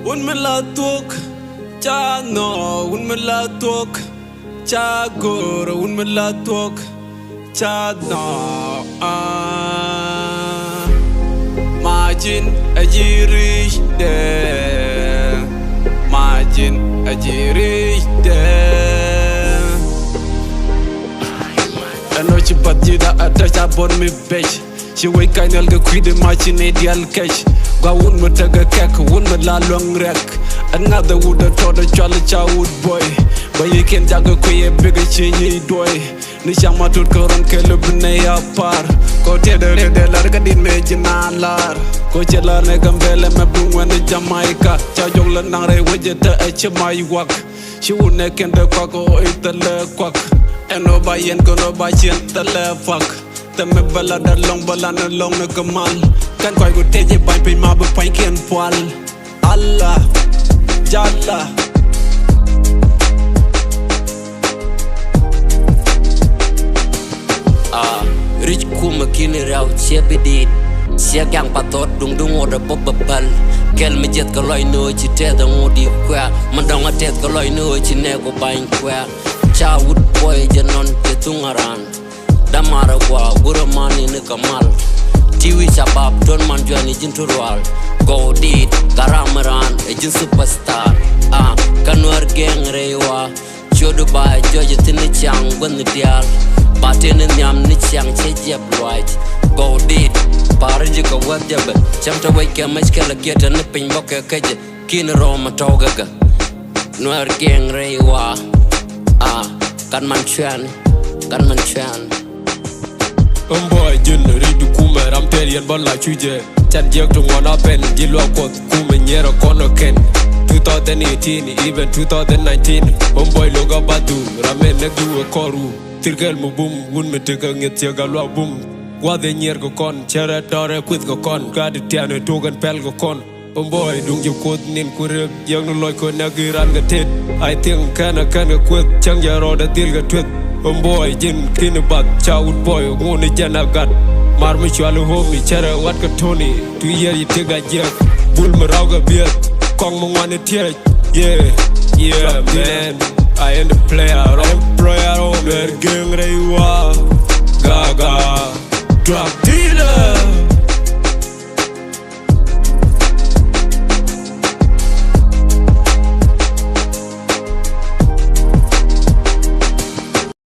Un me la tuok, cha no, un me la tuok, cha goro, un me la tuok, cha no. Margin a jirish de, margin a jirish de. I know she but you that attach upon me bitch. She wake I know the quid Mancheni deal cash. Go wun me take a cake, wun me la long rack. Another would have told a child boy. But you can't juggle quay a bigger chinny doy. Nishama to Koran Kelubne apart. Go tell the larga di Majina lar. Go tell her Negambella Mabung when the Jamaica. Chajola Nare Wajeta Echemai walk. She would neck and the quack or eat the quack. And nobody ain't gonna buy the fuck. The mebala da long balana long na kamal. Kan koi go teje pai pai ma ba pai ken pal. Allah Jalla. Rich kuma kini rau siapa dit. Siap yang patot dung ada bobal. Kel mejet kalau ino cite dangu di kuah. Mendong atet kalau ino cine ko bain kuah. Chawut boy janon ketungaran. Damara gua guru mani ni kamal. Tiwi sabab don Mancheni jinturwal. Go dit karamaran ejin superstar. Kanwar geng rewa. Jodo ba joje tini chang bani dial. Batin nyam ni chang chejep right. Go dit parji ko web jabe. Chamta wai ke meskela geta ni pin boke keje. Kin roma togaga. Nwar geng rewa. Kan Mancheni. Boy jin ridu kuma ram terian bala chuje. Chan jek to one up and jilwa kot kuma nyera kono ken. 2018 even 2019. Boy loga badu ramen negu koru. Tirkel mu boom wun me teka nget ya galwa boom. Gwa de nyer go kon chere dore kwit go kon. Gadi tiane togan pel go kon. Boy dung ju kot nin kureb yang no loy ko nagiran gatet. I think kana kwit chang ya roda til ga twit. Boy jin kini bat child boy ngoni jana gat. Mar mi chwalu homi chere wat ka Tony. 2 year you tiga jek. Bul me rauga biet. Kong mo ngwane tiet. Yeah man. I am the player, I'm player on the gang rewa. Gaga. Drop